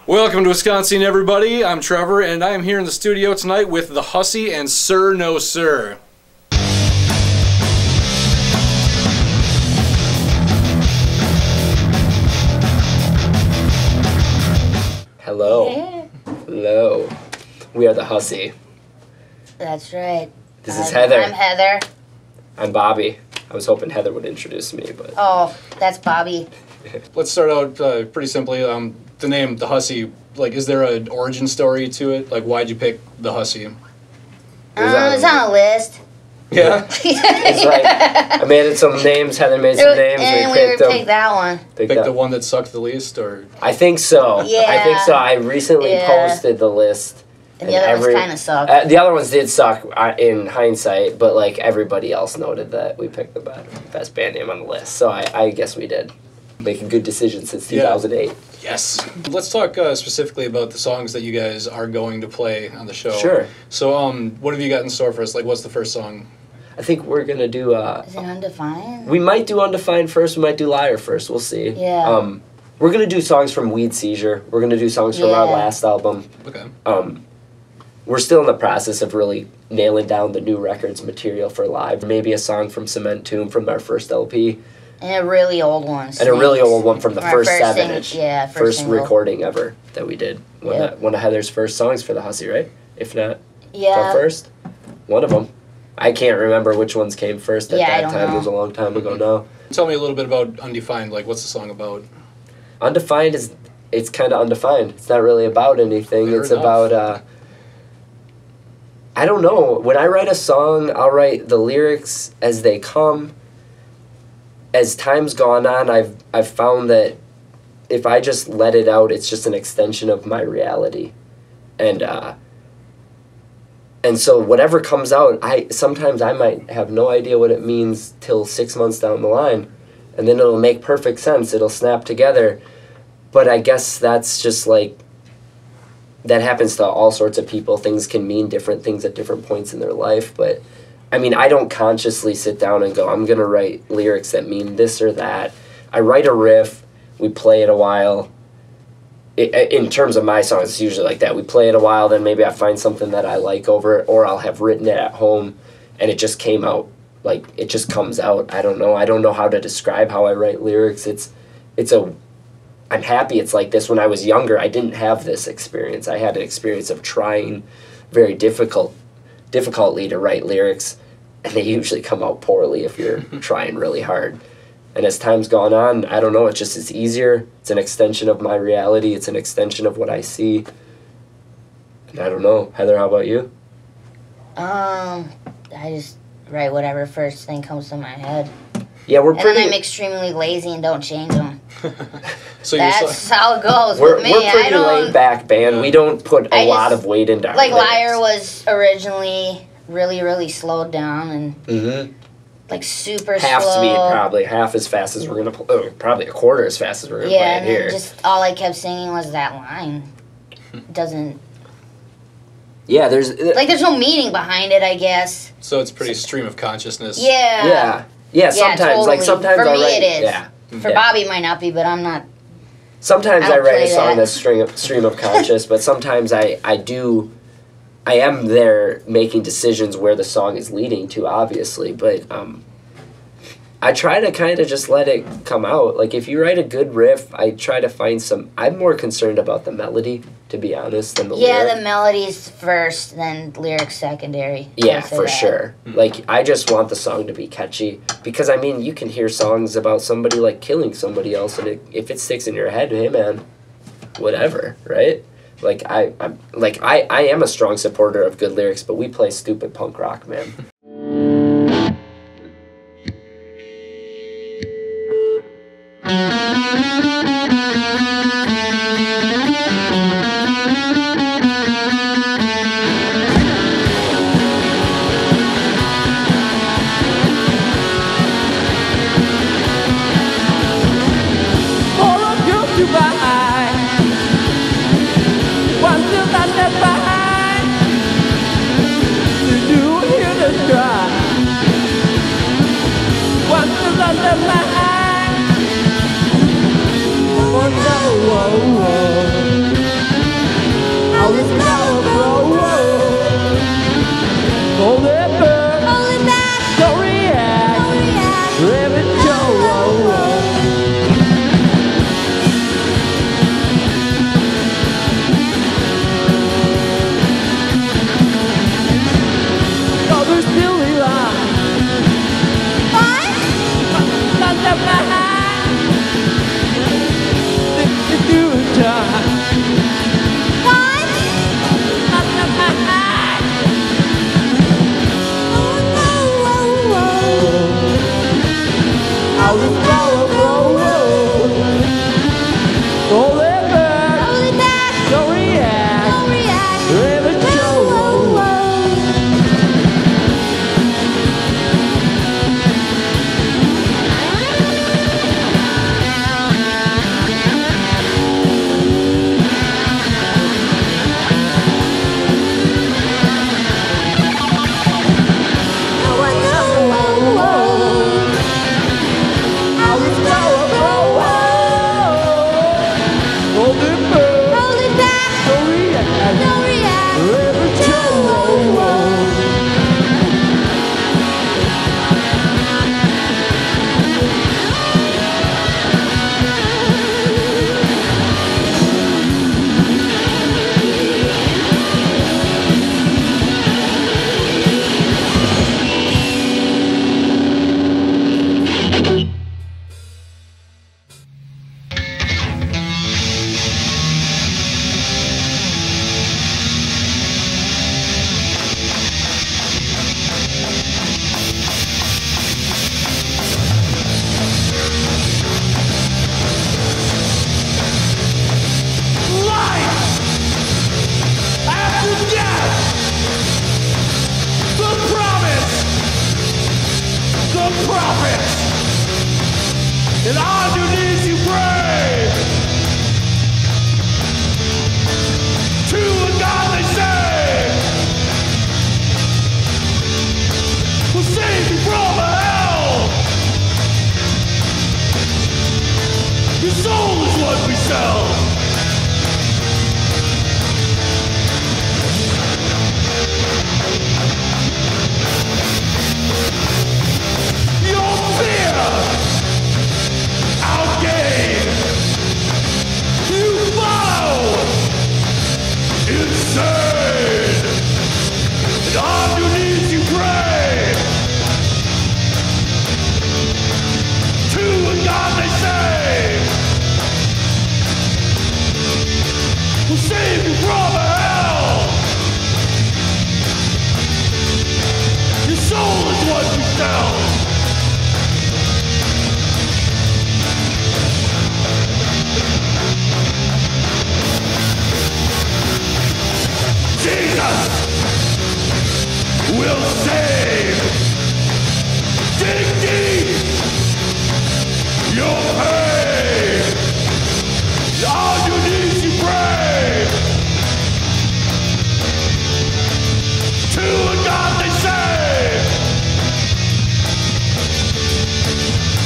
Welcome to Wisconscene, everybody. I'm Trevor, and I am here in the studio tonight with The Hussy and Sir NoSir. Hello. Yeah. Hello. We are The Hussy. That's right. This is Heather. I'm Heather. I'm Bobby. I was hoping Heather would introduce me, but... Oh, that's Bobby. Let's start out pretty simply. The name, The Hussy, like, is there an origin story to it? Like, why'd you pick The Hussy? It's on a list. Yeah? It's like, I made some names, Heather made some names, and we picked them. picked that one. Pick the one that sucked the least, or? I think so. Yeah. I think so. I recently posted the list. And the other ones kind of sucked. The other ones did suck in hindsight, but like everybody else noted that we picked the best band name on the list. So I guess we did make a good decision since 2008. Yes. Let's talk specifically about the songs that you guys are going to play on the show. Sure. So what have you got in store for us? Like, what's the first song? I think we're going to do... Is it Undefined? We might do Undefined first. We might do Liar first. We'll see. Yeah. We're going to do songs from Weed Seizure. We're going to do songs from our last album. Okay. We're still in the process of really nailing down the new records material for live. Maybe a song from Cement Tomb from our first LP. And a really old one. And a really old one from the first 7-inch. Yeah, first recording ever that we did. One of Heather's first songs for The Hussy, right? If not the first. One of them. I can't remember which ones came first at that time. It was a long time ago now. Tell me a little bit about Undefined. Like, what's the song about? Undefined it's kind of undefined. It's not really about anything. Fair it's enough. about... I don't know. When I write a song, I'll write the lyrics as they come. As time's gone on, I've found that if I just let it out, it's just an extension of my reality. And so whatever comes out, sometimes I might have no idea what it means till 6 months down the line. And then it'll make perfect sense. It'll snap together. But I guess that's just like... That happens to all sorts of people. Things can mean different things at different points in their life. But, I mean, I don't consciously sit down and go, I'm going to write lyrics that mean this or that. I write a riff. We play it a while. In terms of my songs, it's usually like that. We play it a while, then maybe I find something that I like over it, or I'll have written it at home, and it just came out. Like, it just comes out. I don't know. I don't know how to describe how I write lyrics. I'm happy it's like this. When I was younger, I didn't have this experience. I had an experience of trying very difficultly to write lyrics, and they usually come out poorly if you're trying really hard. And as time's gone on, I don't know, it's easier. It's an extension of my reality. It's an extension of what I see. And I don't know. Heather, how about you? I just write whatever first thing comes to my head. Yeah, And then I'm extremely lazy and don't change them. So That's how it goes we're with me. pretty laid back band. We don't put a lot of weight into our lyrics. Liar was originally really, really slowed down and like super half slow. speed, probably half as fast as we're gonna play. Probably a quarter as fast as we're gonna play it here. And just all I kept singing was that line. It doesn't. Yeah, there's no meaning behind it, I guess. So it's pretty stream of consciousness. Yeah. Yeah. Sometimes, totally. like sometimes For I me write. it is. Yeah. For Bobby, it might not be, but I'm not. Sometimes I write a song that. that's stream of conscious, but sometimes I am there making decisions where the song is leading to, obviously, but I try to kind of just let it come out. Like, if you write a good riff, I try to find I'm more concerned about the melody, to be honest, than the lyric. Yeah, the melody's first, then lyrics secondary. Yeah, for sure. Like, I just want the song to be catchy. Because, I mean, you can hear songs about somebody, like, killing somebody else, and if it sticks in your head, hey, man, whatever, right? Like, I am a strong supporter of good lyrics, but we play stupid punk rock, man. Did you hear the Hold it back. Hold it back. Don't react. Don't react. Let it go. And on your knees you pray to a God they say will save you from a hell. Your soul is what we sell. Your fear outgain. You follow insane. And on your knees you pray to a God they say will save you from a hell. Your soul is what we sell. Jesus will save. Dig deep your pain. On your knees you pray to a God they say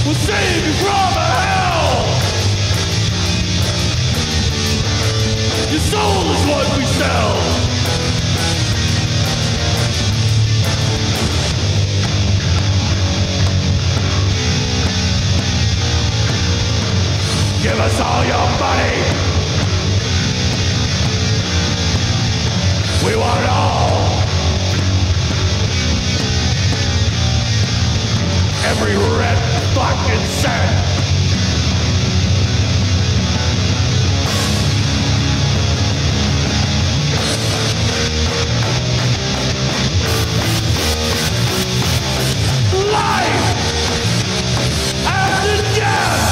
will save you from a hell. Your soul is what we sell. Give us all your money. We want it all. Every red fucking cent. Life after death.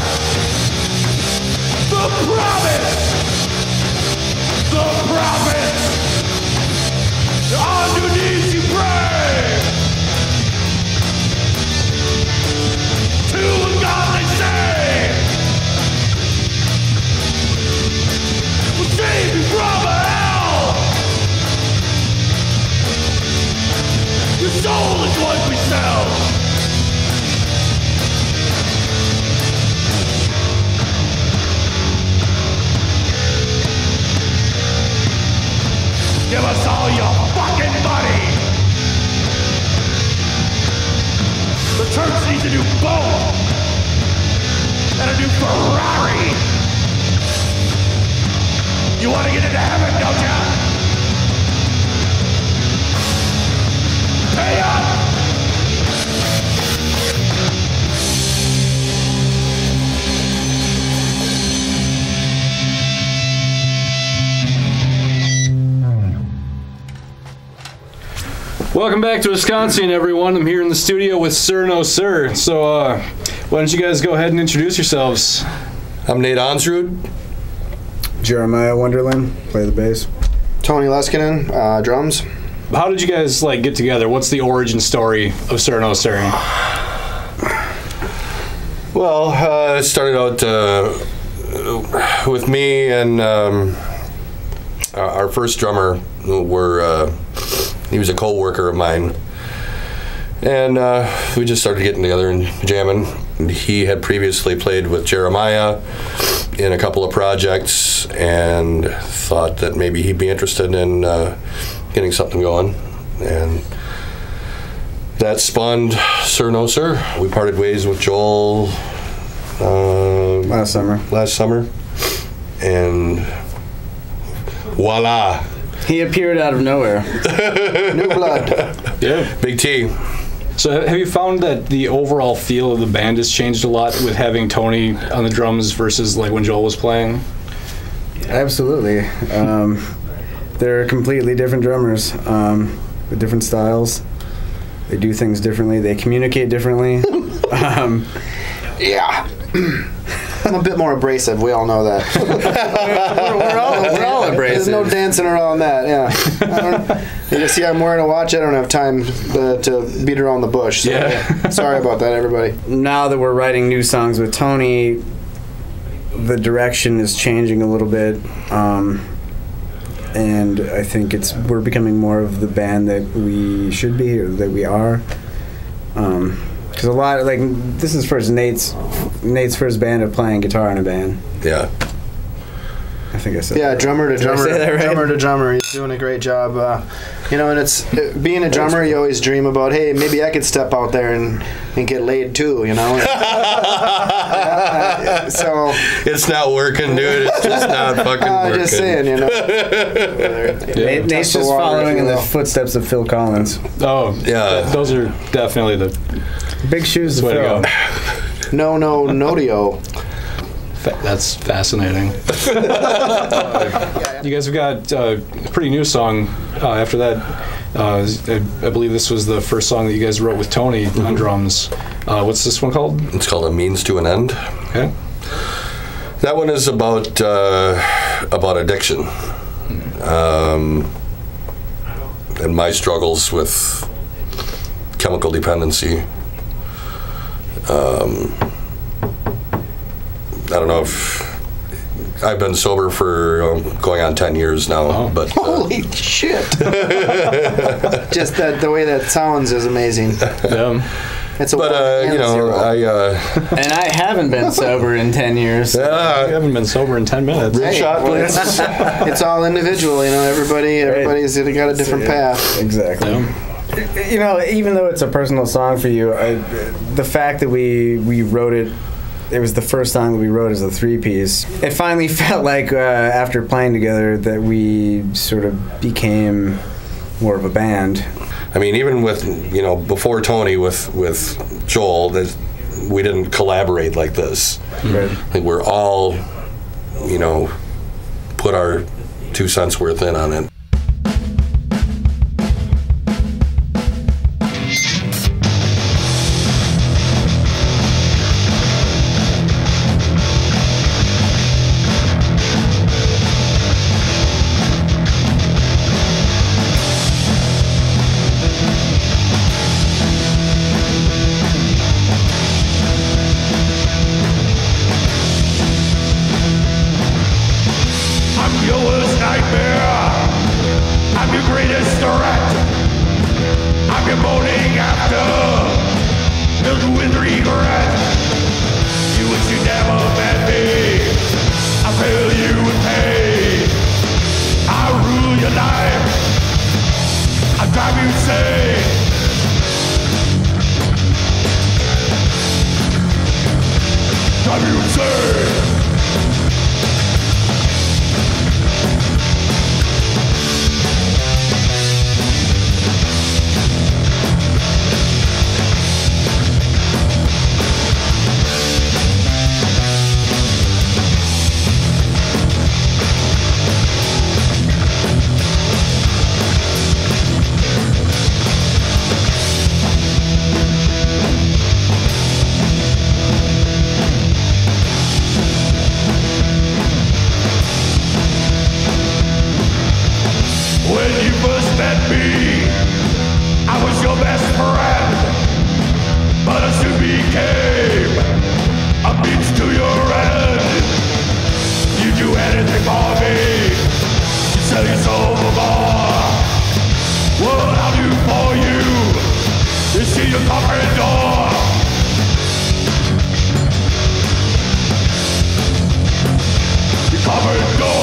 The promise! The promise! On your knees you pray to a God they say will save you from a hell. Your soul is what we sell. Give us all your fucking money. The church needs a new boat and a new Ferrari. You want to get into heaven, don't ya? Pay up. Welcome back to Wisconsin, everyone. I'm here in the studio with Sir NoSir. So, why don't you guys go ahead and introduce yourselves? I'm Nate Onsrud. Jeremiah Wonderland, play the bass. Tony Leskinen, drums. How did you guys get together? What's the origin story of Sir NoSir? Well, it started out with me and our first drummer. He was a co-worker of mine, and we just started getting together and jamming. He had previously played with Jeremiah in a couple of projects. drums and thought that maybe he'd be interested in getting something going. And that spawned Sir NoSir. We parted ways with Joel Last summer. And voila. He appeared out of nowhere. New blood. Yeah. Big T. So have you found that the overall feel of the band has changed a lot with having Tony on the drums versus like when Joel was playing? Absolutely. They're completely different drummers with different styles. They do things differently. They communicate differently. Yeah. I'm a bit more abrasive. We all know that. we're all abrasive. There's no dancing around that. Yeah. You can see I'm wearing a watch. I don't have time to beat around the bush. So Yeah. Sorry about that, everybody. Now that we're writing new songs with Tony, the direction is changing a little bit. And I think we're becoming more of the band that we should be, or that we are. Because a lot, like, this is Nate's first band of playing guitar in a band. Yeah. I think I said Yeah, that. drummer to drummer. Did I say that right? Drummer to drummer. He's doing a great job. And it's being a drummer, you always dream about, hey, maybe I could step out there and get laid too, you know? So It's not working, dude. It's just not fucking working. just saying, you know. Nate's just following in the footsteps of Phil Collins. Oh, Yeah. Those are definitely the Big shoes to way to fill. Oh. go. No-dio. That's fascinating. You guys have got a pretty new song after that. I believe this was the first song that you guys wrote with Tony on drums. What's this one called? It's called A Means to an End. Okay. That one is about addiction, and my struggles with chemical dependency. I don't know if I've been sober for going on 10 years now, but Holy shit. Just the way that sounds is amazing. It's a but you know, zero. And I haven't been sober in 10 years. You haven't been sober in 10 minutes. Real shot, please. It's all individual, you know. Everybody's got a different path. Exactly. Yeah. You know, even though it's a personal song for you, the fact that we wrote it, it was the first song that we wrote as a three-piece. It finally felt like after playing together that we sort of became more of a band. I mean, even with, you know, before Tony with Joel, we didn't collaborate like this. Right. Like we're all, you know, put our 2 cents worth in on it. I'm your worst nightmare. I'm your greatest threat. I'm your morning after, filled with regret. You wish you never met me. I fail you in pain. I rule your life. I drive you insane. Drive you insane. When you first met me, I was your best friend, but I soon became a means to your end. You do anything for me, you sell your soul for more. What I'll do for you is see your covered door. Your covered door.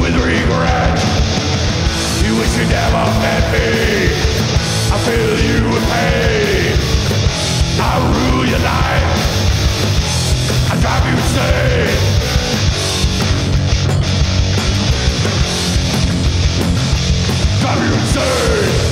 with regret. You wish you never met me. I fill you with pain. I rule your life. I drive you insane. Drive you insane.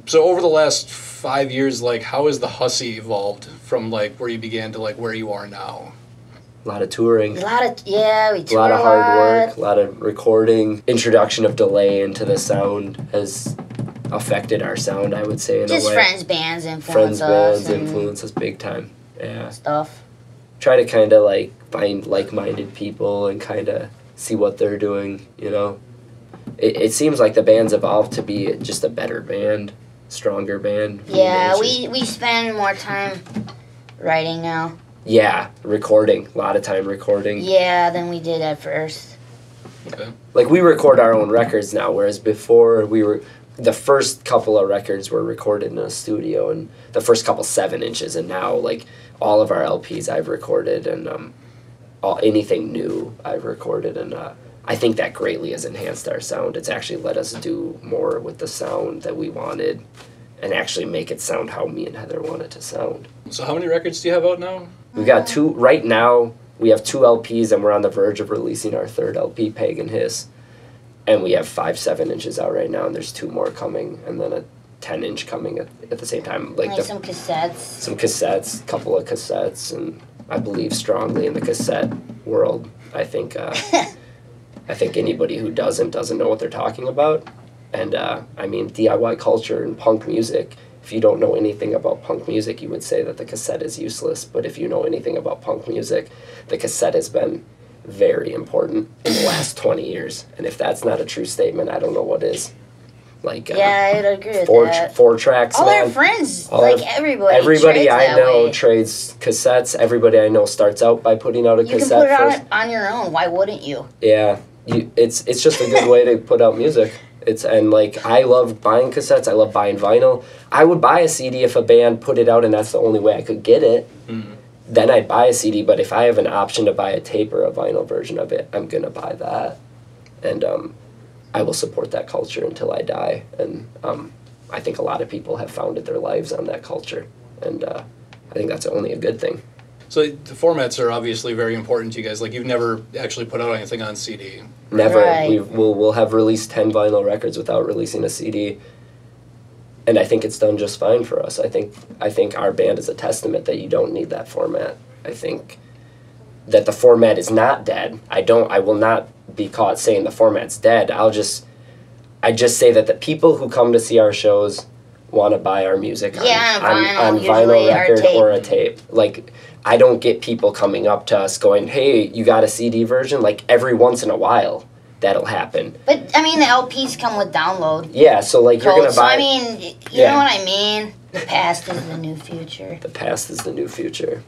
So over the last 5 years, like, how has the Hussy evolved from like where you began to like where you are now? A lot of touring. We toured A lot of hard work, a lot of recording. Introduction of delay into the sound has affected our sound, I would say, in a way. Just friends, bands influence us. Influence us big time. Yeah. Stuff. Try to kind of like find like-minded people and kind of see what they're doing, you know. It seems like the band's evolved to be just a better band, stronger band. Yeah, we spend more time writing now. Yeah, recording. A lot of time recording. Yeah, than we did at first. Okay. Like, we record our own records now, whereas before the first couple of records were recorded in a studio, and the first couple 7 inches, and now, like, all of our LPs I've recorded, and anything new I've recorded, and I think that greatly has enhanced our sound. It's actually let us do more with the sound that we wanted and actually make it sound how me and Heather want it to sound. So how many records do you have out now? We've got 2, right now, we have 2 LPs, and we're on the verge of releasing our 3rd LP, Pagan Hiss. And we have 5 7-inches out right now, and there's 2 more coming, and then a 10-inch coming at the same time. Like some cassettes. Some cassettes, a couple of cassettes, and I believe strongly in the cassette world. I think I think anybody who doesn't know what they're talking about. And I mean, DIY culture and punk music, if you don't know anything about punk music, you would say that the cassette is useless. But if you know anything about punk music, the cassette has been very important in the last 20 years. And if that's not a true statement, I don't know what is. Like, yeah, I'd agree with that. 4 tracks, all man. our friends, everybody trades I know way. trades cassettes. Everybody I know starts out by putting out a cassette You can put first. it on your own. Why wouldn't you? Yeah, it's just a good way to put out music. And like, I love buying cassettes. I love buying vinyl. I would buy a CD if a band put it out and that's the only way I could get it. Mm-hmm. Then I'd buy a CD. But if I have an option to buy a tape or a vinyl version of it, I'm gonna buy that. And I will support that culture until I die. And I think a lot of people have founded their lives on that culture. And I think that's only a good thing. So the formats are obviously very important to you guys. Like, you've never actually put out anything on CD. Never. Right. We'll have released 10 vinyl records without releasing a CD. And I think it's done just fine for us. I think our band is a testament that you don't need that format. I think that the format is not dead. I will not be caught saying the format's dead. I just say that the people who come to see our shows want to buy our music on vinyl record or a tape. Like, I don't get people coming up to us going, "Hey, you got a CD version?" Like, every once in a while that'll happen. But I mean, the LPs come with download. Yeah, so like you're gonna buy. So I mean, you know what I mean. The past is the new future. The past is the new future.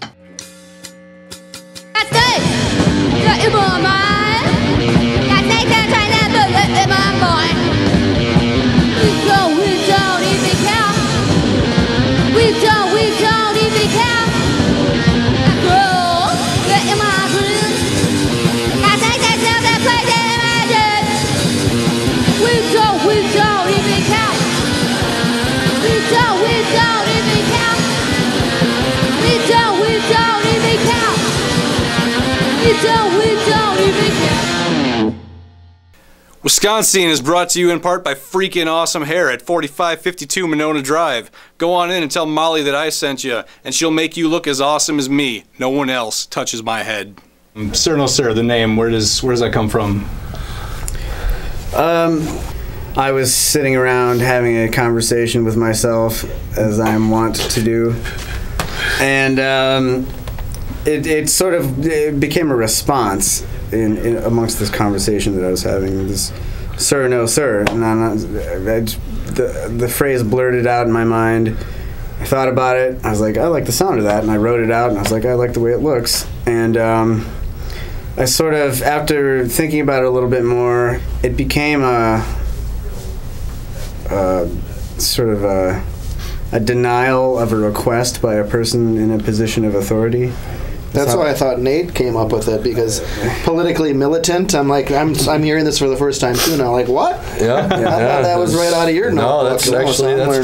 Wisconscene is brought to you in part by freaking awesome hair at 4552 Monona Drive. Go on in and tell Molly that I sent you, and she'll make you look as awesome as me. No one else touches my head. Sir NoSir, the name, where does that come from? I was sitting around having a conversation with myself, as I'm wont to do, and it became a response in amongst this conversation that I was having. This Sir NoSir, and the phrase blurted out in my mind. I thought about it. I was like, I like the sound of that, and I wrote it out, and I was like, I like the way it looks, and I sort of, after thinking about it a little bit more, it became a denial of a request by a person in a position of authority. That's why I thought Nate came up with it, because politically militant. I'm like, I'm hearing this for the first time too now. Like, what? Yeah, I thought that was right out of your notebook. No, that's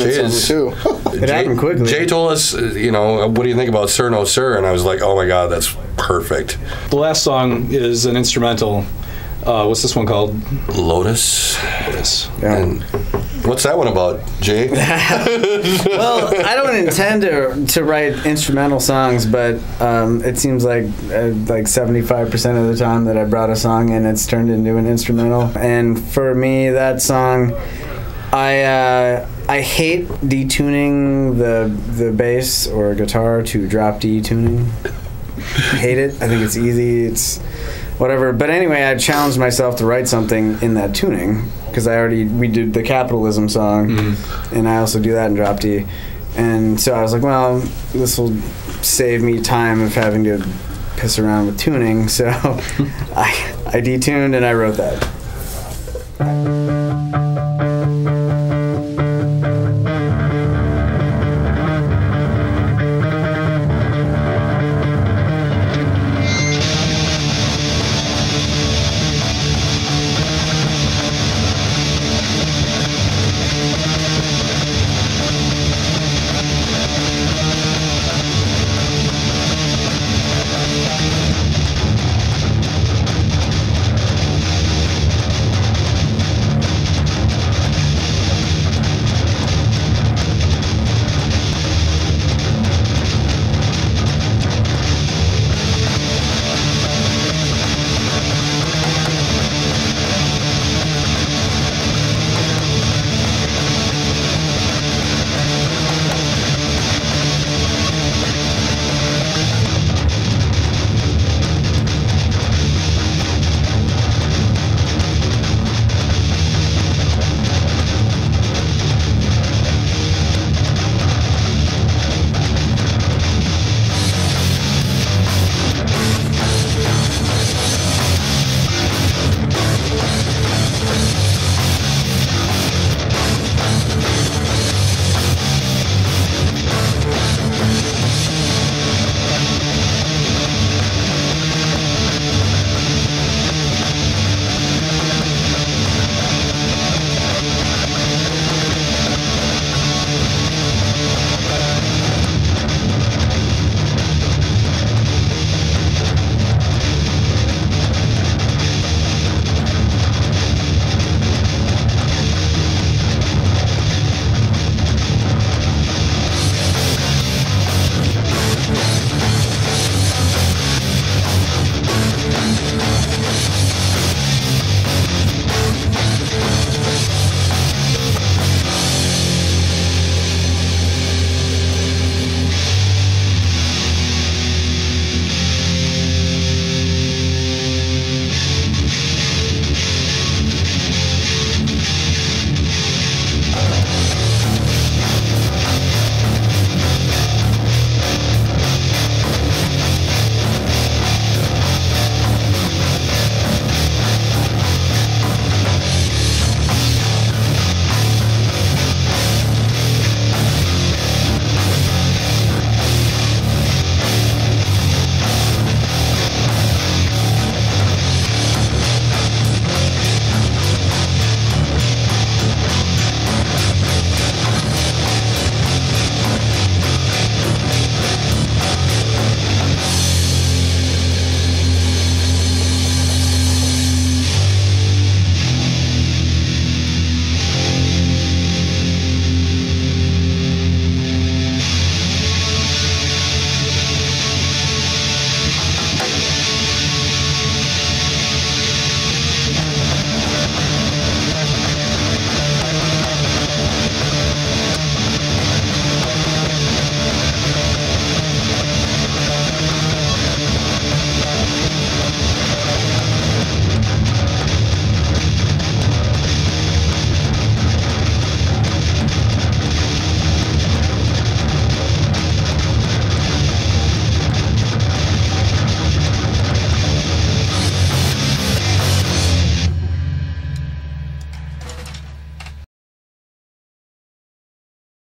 Jay's too. It happened quickly. Jay told us, what do you think about Sir NoSir? And I was like, oh my God, that's perfect. The last song is an instrumental. What's this one called? Lotus. Yeah. And what's that one about, Jay? Well, I don't intend to write instrumental songs, but it seems like 75% of the time that I brought a song in, it's turned into an instrumental. And for me, that song, I hate detuning the bass or guitar to drop D tuning. I hate it. I think it's easy. It's whatever. But anyway, I challenged myself to write something in that tuning, because we did the Capitalism song, and I also do that in drop D. And so I was like, well, this will save me time of having to piss around with tuning. So I detuned and I wrote that.